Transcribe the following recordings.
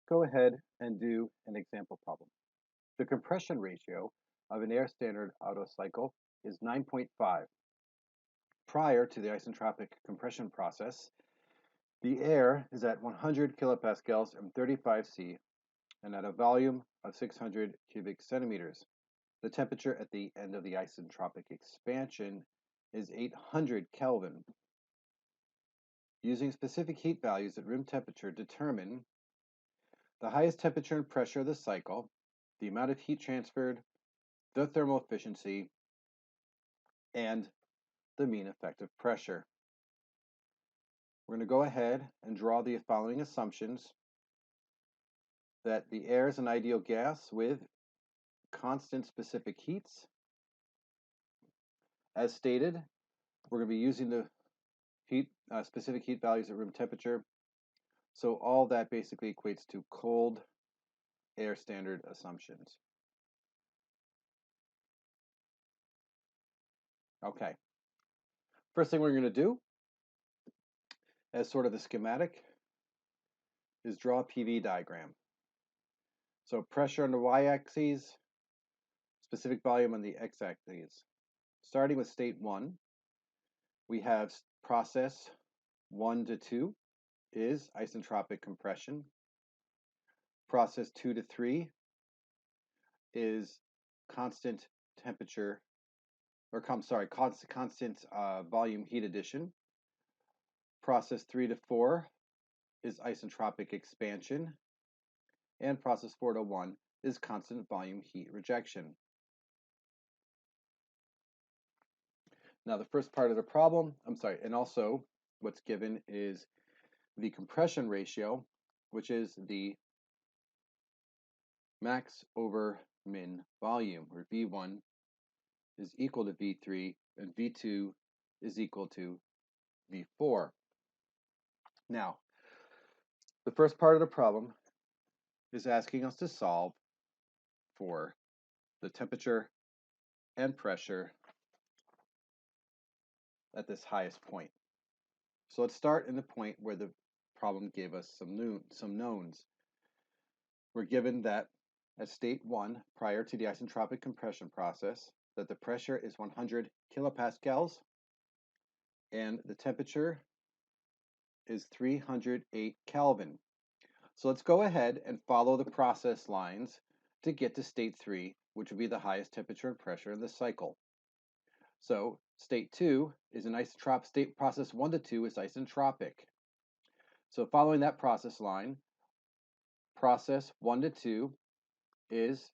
Go ahead and do an example problem. The compression ratio of an air standard Otto cycle is 9.5. Prior to the isentropic compression process, the air is at 100 kilopascals and 35 C and at a volume of 600 cubic centimeters. The temperature at the end of the isentropic expansion is 800 Kelvin. Using specific heat values at room temperature, determine the highest temperature and pressure of the cycle, the amount of heat transferred, the thermal efficiency, and the mean effective pressure. We're going to go ahead and draw the following assumptions: that the air is an ideal gas with constant specific heats. As stated, we're going to be using the specific heat values at room temperature. So all that basically equates to cold air standard assumptions. Okay. First thing we're going to do, as sort of a schematic, is draw a PV diagram. So pressure on the y-axis, specific volume on the x-axis. Starting with state 1, we have process 1 to 2 is isentropic compression. Process 2 to 3 is constant temperature, or constant volume heat addition. Process 3 to 4 is isentropic expansion. And process 4 to 1 is constant volume heat rejection. Now the first part of the problem, and also what's given is the compression ratio, which is the max over min volume, where V1 is equal to V3 and V2 is equal to V4. Now, the first part of the problem is asking us to solve for the temperature and pressure at this highest point. So let's start in the point where the problem gave us some knowns. We're given that at state 1, prior to the isentropic compression process, that the pressure is 100 kilopascals and the temperature is 308 Kelvin. So let's go ahead and follow the process lines to get to state 3, which would be the highest temperature and pressure in the cycle. So state 2 is an isentropic state. Process 1 to 2 is isentropic. So following that process line, process 1 to 2 is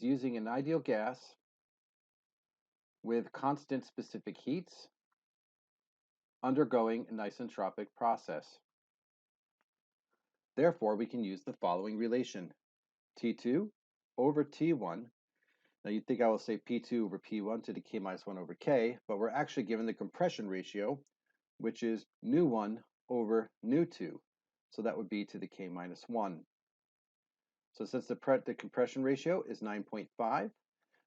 using an ideal gas with constant specific heats undergoing an isentropic process. Therefore, we can use the following relation: T2 over T1. Now you'd think I will say P2 over P1 to the K minus 1 over K, but we're actually given the compression ratio, which is nu1 over nu2. So that would be to the K minus 1. So since the compression ratio is 9.5,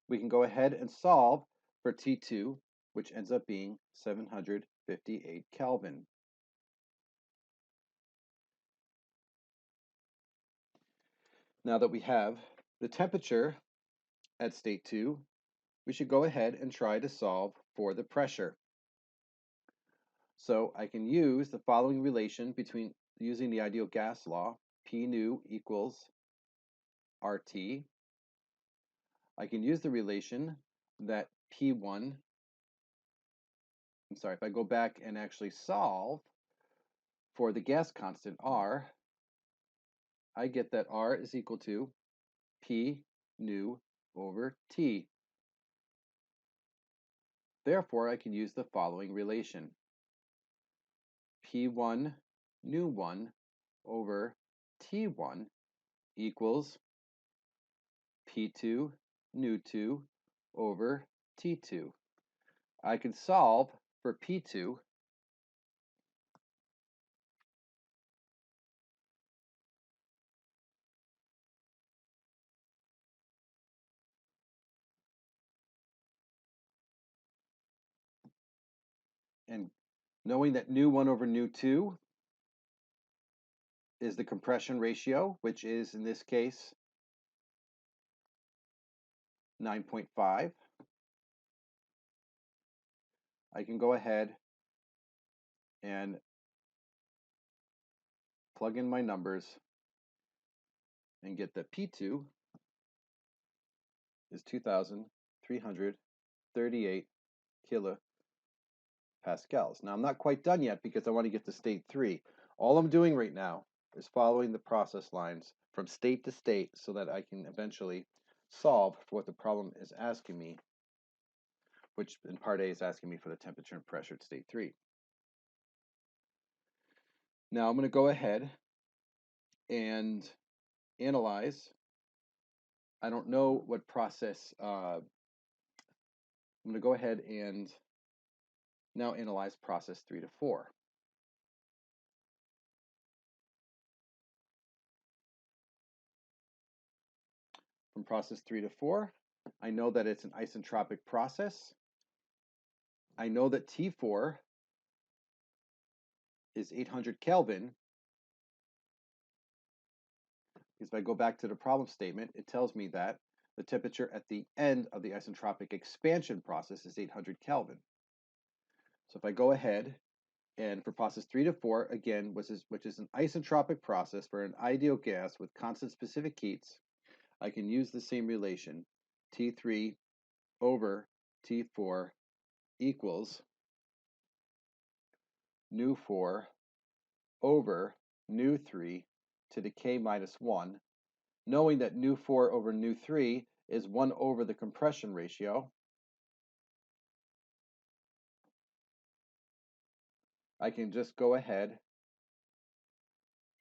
we can go ahead and solve for T2, which ends up being 758 Kelvin. Now that we have the temperature at state 2, we should go ahead and try to solve for the pressure. So I can use the following relation between using the ideal gas law, P nu equals RT. I can use the relation that P1, if I go back and actually solve for the gas constant R, I get that R is equal to P nu over T. Therefore, I can use the following relation: P1 nu1 over T1 equals P2 nu2 over T2. I can solve for P2 and knowing that nu1 over nu2 is the compression ratio, which is in this case 9.5. I can go ahead and plug in my numbers and get that P2 is 2,338 kilopascals. Now I'm not quite done yet because I want to get to state 3. All I'm doing right now is following the process lines from state to state so that I can eventually solve for what the problem is asking me, which in part A is asking me for the temperature and pressure at state 3. Now I'm going to go ahead and analyze. I don't know what process. I'm going to go ahead and now analyze process 3 to 4. From process 3 to 4, I know that it's an isentropic process. I know that T4 is 800 Kelvin. Because if I go back to the problem statement, it tells me that the temperature at the end of the isentropic expansion process is 800 Kelvin. So if I go ahead and for process 3 to 4, again, which is an isentropic process for an ideal gas with constant specific heats, I can use the same relation, T3 over T4 equals nu 4 over nu 3 to the k minus 1, knowing that nu 4 over nu 3 is 1 over the compression ratio. I can just go ahead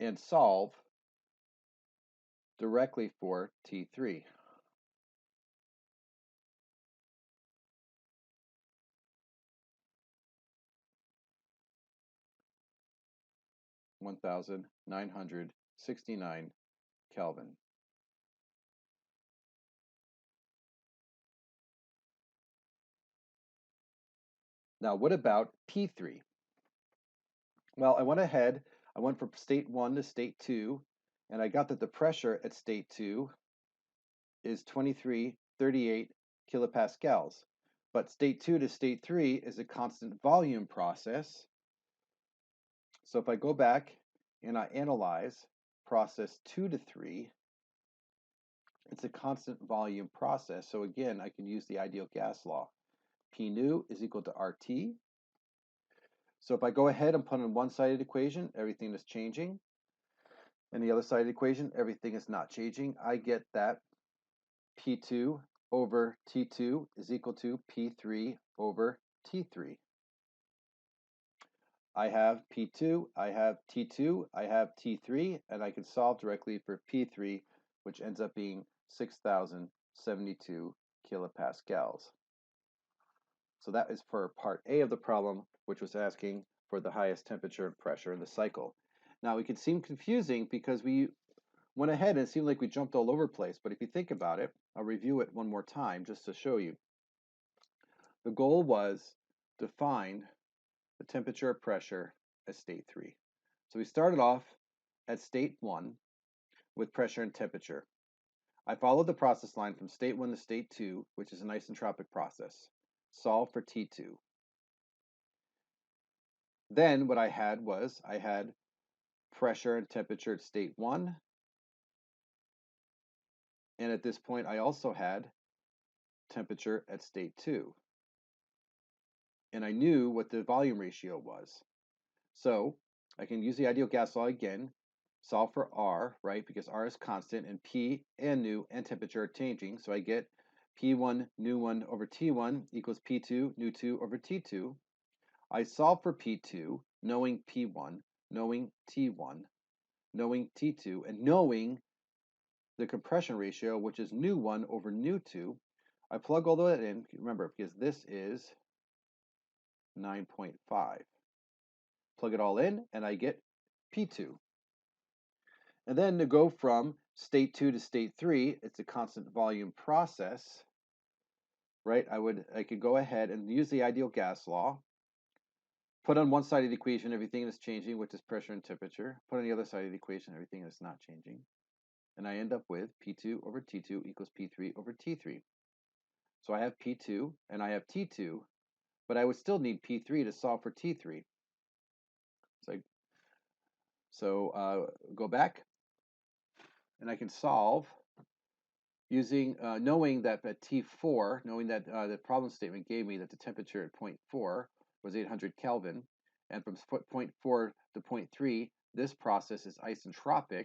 and solve directly for T3. (1,969 Kelvin). Now, what about P3? Well, I went ahead, I went from state 1 to state 2, and I got that the pressure at state 2 is 2338 kilopascals. But state 2 to state 3 is a constant volume process. So if I go back and I analyze process 2 to 3, it's a constant volume process. So again, I can use the ideal gas law. P nu is equal to RT. So if I go ahead and put on one side of the equation, everything is changing. And the other side of the equation, everything is not changing. I get that P2 over T2 is equal to P3 over T3. I have P2, I have T2, I have T3, and I can solve directly for P3, which ends up being 6,072 kilopascals. So that is for part A of the problem, which was asking for the highest temperature and pressure in the cycle. Now, it could seem confusing because we went ahead and it seemed like we jumped all over the place, but if you think about it, I'll review it one more time just to show you. The goal was to find the temperature or pressure at state 3. So we started off at state 1 with pressure and temperature. I followed the process line from state 1 to state 2, which is an isentropic process. Solve for T2. Then what I had was I had pressure and temperature at state 1. And at this point, I also had temperature at state 2. And I knew what the volume ratio was. So I can use the ideal gas law again, solve for R, right? Because R is constant and P and nu and temperature are changing. So I get P1 nu 1 over T1 equals P2 nu 2 over T2. I solve for P2, knowing P1, knowing T1, knowing T2, and knowing the compression ratio, which is nu 1 over nu 2. I plug all that in, remember, because this is 9.5. Plug it all in, and I get P2. And then to go from state 2 to state 3, it's a constant volume process, right? I could go ahead and use the ideal gas law, Put on one side of the equation everything is changing, which is pressure and temperature. Put on the other side of the equation everything is not changing. And I end up with P2 over T2 equals P3 over T3. So I have P2 and I have T2, but I would still need P3 to solve for T3. So go back, and I can solve using knowing that at T4, knowing that the problem statement gave me that the temperature at point 4 was 800 Kelvin, and from point 4 to point 3, this process is isentropic.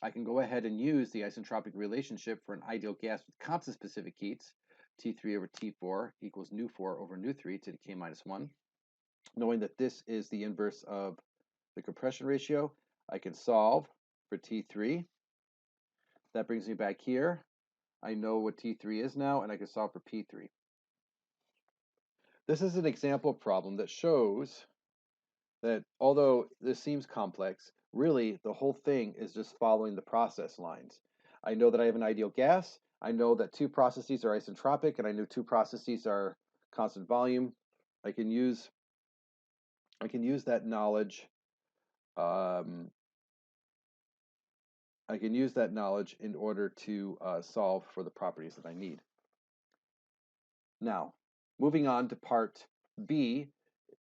I can go ahead and use the isentropic relationship for an ideal gas with constant specific heats, T3 over T4 equals nu 4 over nu 3 to the K minus 1. Knowing that this is the inverse of the compression ratio, I can solve for T3. That brings me back here. I know what T3 is now, and I can solve for P3. This is an example problem that shows that although this seems complex, really the whole thing is just following the process lines. I know that I have an ideal gas. I know that two processes are isentropic, and I know two processes are constant volume. I can use that knowledge. I can use that knowledge in order to solve for the properties that I need. Now, moving on to part B.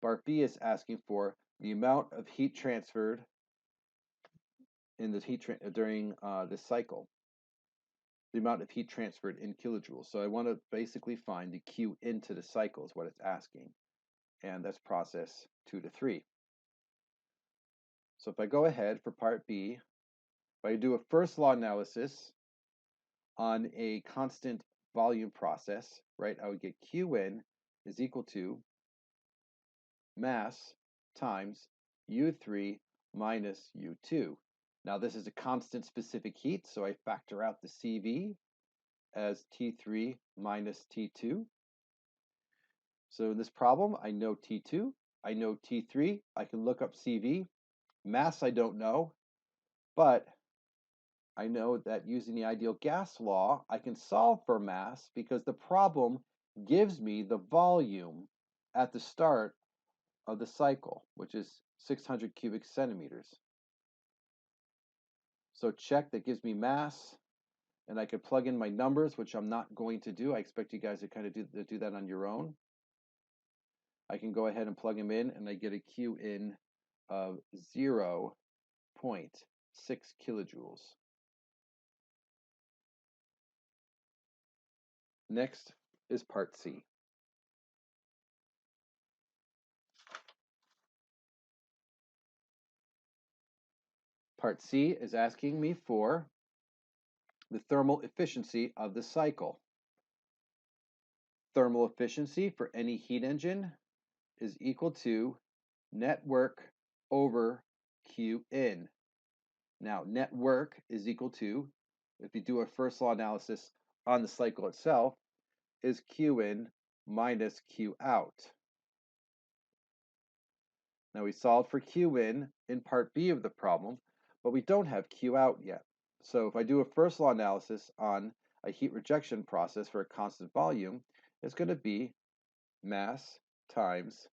Part B is asking for the amount of heat transferred in the during this cycle. The amount of heat transferred in kilojoules. So I want to basically find the Q into the cycle is what it's asking. And that's process 2 to 3. So if I go ahead for part B, if I do a first law analysis on a constant volume process, right, I would get Qin is equal to mass times U3 minus U2. Now this is a constant specific heat, so I factor out the CV as T3 minus T2. So in this problem, I know T2, I know T3, I can look up CV. Mass I don't know, but I know that using the ideal gas law, I can solve for mass because the problem gives me the volume at the start of the cycle, which is 600 cubic centimeters. So check, that gives me mass, and I could plug in my numbers, which I'm not going to do. I expect you guys to kind of do that on your own. I can go ahead and plug them in, and I get a Q in of 0.6 kilojoules. Next is part C. Part C is asking me for the thermal efficiency of the cycle. Thermal efficiency for any heat engine is equal to net work over Qin. Now, net work is equal to, if you do a first law analysis on the cycle itself, is Qin minus Q out. Now we solved for Qin in part B of the problem, but we don't have Q out yet. So if I do a first law analysis on a heat rejection process for a constant volume, it's going to be mass times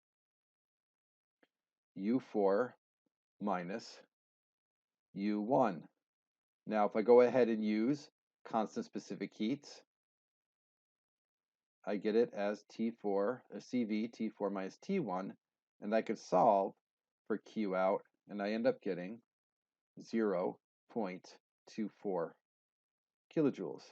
U4 minus U1. Now if I go ahead and use constant specific heats, I get it as T4, CV T4 minus T1, and I could solve for Q out, and I end up getting 0.24 kilojoules.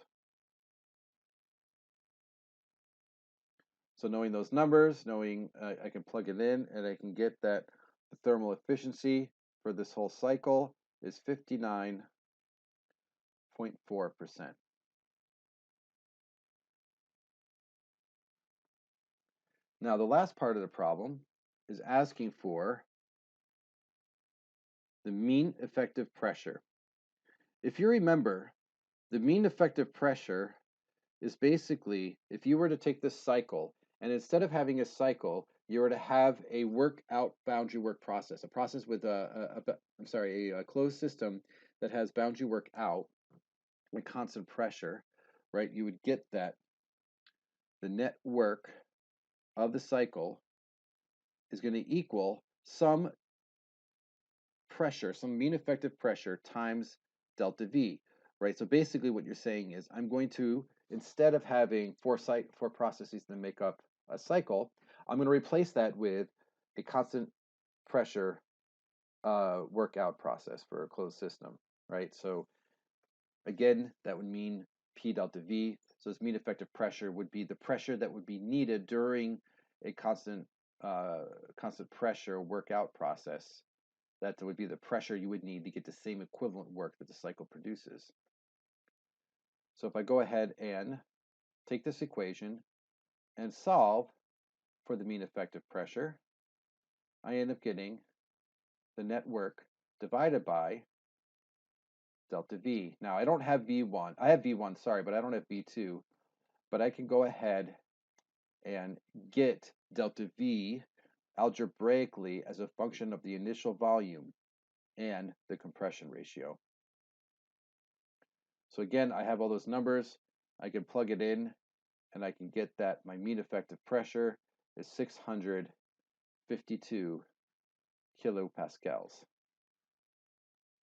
So knowing those numbers, knowing I can plug it in, and I can get that the thermal efficiency for this whole cycle is 59.4%. Now the last part of the problem is asking for the mean effective pressure. If you remember, the mean effective pressure is basically, if you were to take this cycle, and instead of having a cycle, you were to have a work-out boundary work process, a process with a closed system that has boundary work out with constant pressure, right? You would get that the net work of the cycle is going to equal some pressure, some mean effective pressure times delta V, right? So basically what you're saying is I'm going to, instead of having four processes that make up a cycle, I'm going to replace that with a constant pressure workout process for a closed system, right? So again, that would mean P delta V. So this mean effective pressure would be the pressure that would be needed during a constant pressure workout process. That would be the pressure you would need to get the same equivalent work that the cycle produces. So if I go ahead and take this equation and solve for the mean effective pressure, I end up getting the net work divided by delta V. Now I don't have V1. I have V1, sorry, but I don't have V2. But I can go ahead and get delta V algebraically as a function of the initial volume and the compression ratio. So again, I have all those numbers. I can plug it in and I can get that my mean effective pressure is 652 kilopascals.